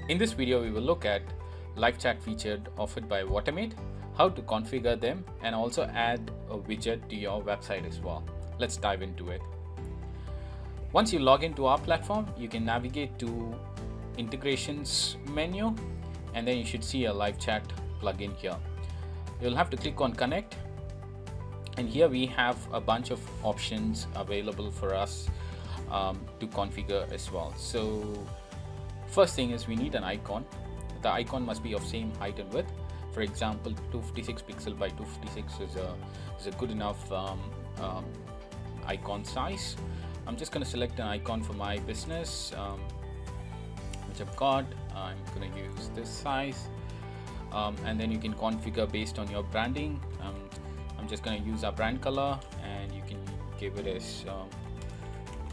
In this video, we will look at live chat feature offered by Whautomate, how to configure them, and also add a widget to your website as well. Let's dive into it. Once you log into our platform, you can navigate to integrations menu, and then you should see a live chat plugin here. You'll have to click on connect, and here we have a bunch of options available for us to configure as well. So first thing is we need an icon. The icon must be of same height and width. For example, 256 pixel by 256 is a good enough icon size. I'm just going to select an icon for my business, which I've got. I'm going to use this size, and then you can configure based on your branding. I'm just going to use our brand color, and you can give it as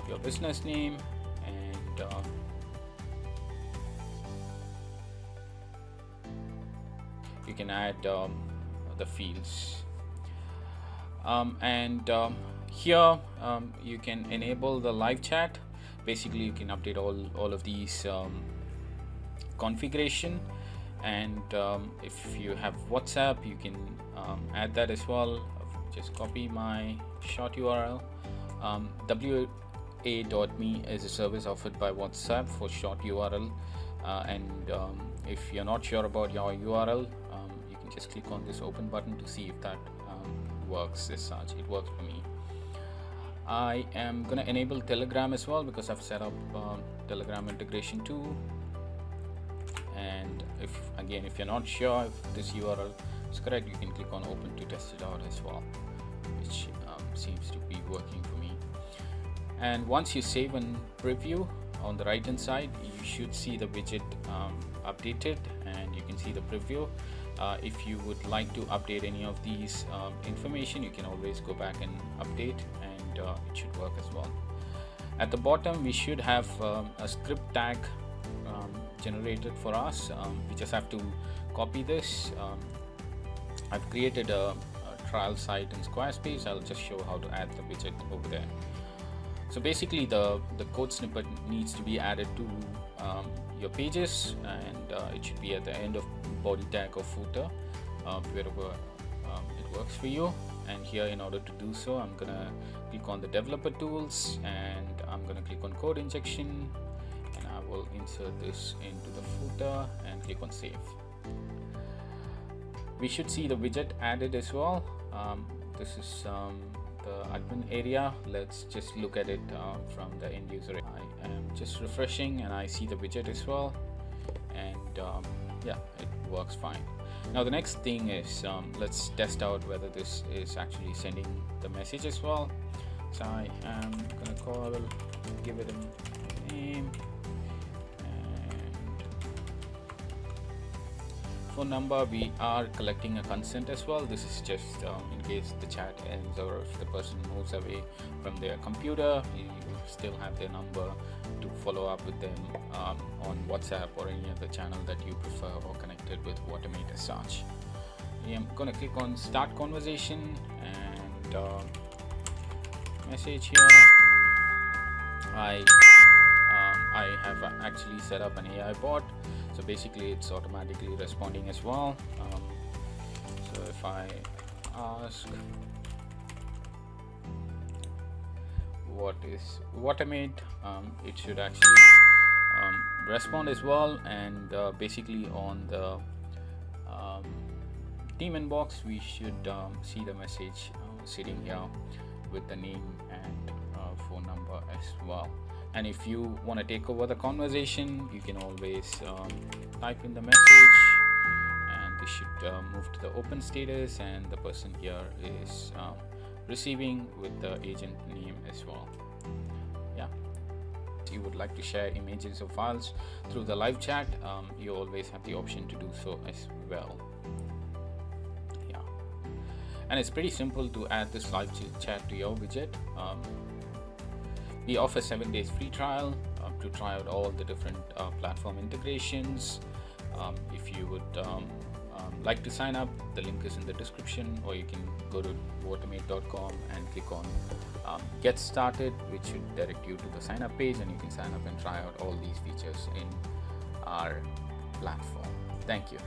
your business name, and you can add the fields, here you can enable the live chat. Basically, you can update all of these configuration, and if you have WhatsApp, you can add that as well. Just copy my short URL. wa.me is a service offered by WhatsApp for short URL, and if you're not sure about your URL, you can just click on this open button to see if that works as such. It works for me. I am going to enable Telegram as well because I've set up Telegram integration too. And if you're not sure if this URL is correct, you can click on open to test it out as well, which seems to be working for me. And once you save and preview, on the right hand side you should see the widget updated, and you can see the preview. If you would like to update any of these information, you can always go back and update, and it should work as well. At the bottom we should have a script tag generated for us. We just have to copy this. I've created a trial site in Squarespace. I'll just show how to add the widget over there. So basically the code snippet needs to be added to your pages, and it should be at the end of body tag or footer, wherever it works for you. And here, in order to do so, I'm gonna click on the developer tools, and I'm gonna click on code injection, and I will insert this into the footer and click on save. We should see the widget added as well. This is the admin area. Let's just look at it from the end user. I am just refreshing, and I see the widget as well, and yeah, it works fine. Now the next thing is let's test out whether this is actually sending the message as well. So I am gonna give it a name, and phone number. We are collecting a consent as well. This is just in case the chat ends, or if the person moves away from their computer, you still have their number to follow up with them on WhatsApp or any other channel that you prefer or connected with Whautomate as such. I'm going to click on start conversation and message here. I have actually set up an AI bot, so basically it's automatically responding as well. So if I ask what is Whautomate, it should actually respond as well, and basically on the team inbox we should see the message sitting here with the name and phone number as well. And if you want to take over the conversation, you can always type in the message, and this should move to the open status, and the person here is receiving with the agent name as well. Yeah, if you would like to share images or files through the live chat, you always have the option to do so as well. Yeah, and it's pretty simple to add this live chat to your widget. We offer 7 days free trial to try out all the different platform integrations. If you would like to sign up, the link is in the description, or you can go to whautomate.com and click on get started, which should direct you to the sign up page, and you can sign up and try out all these features in our platform. Thank you.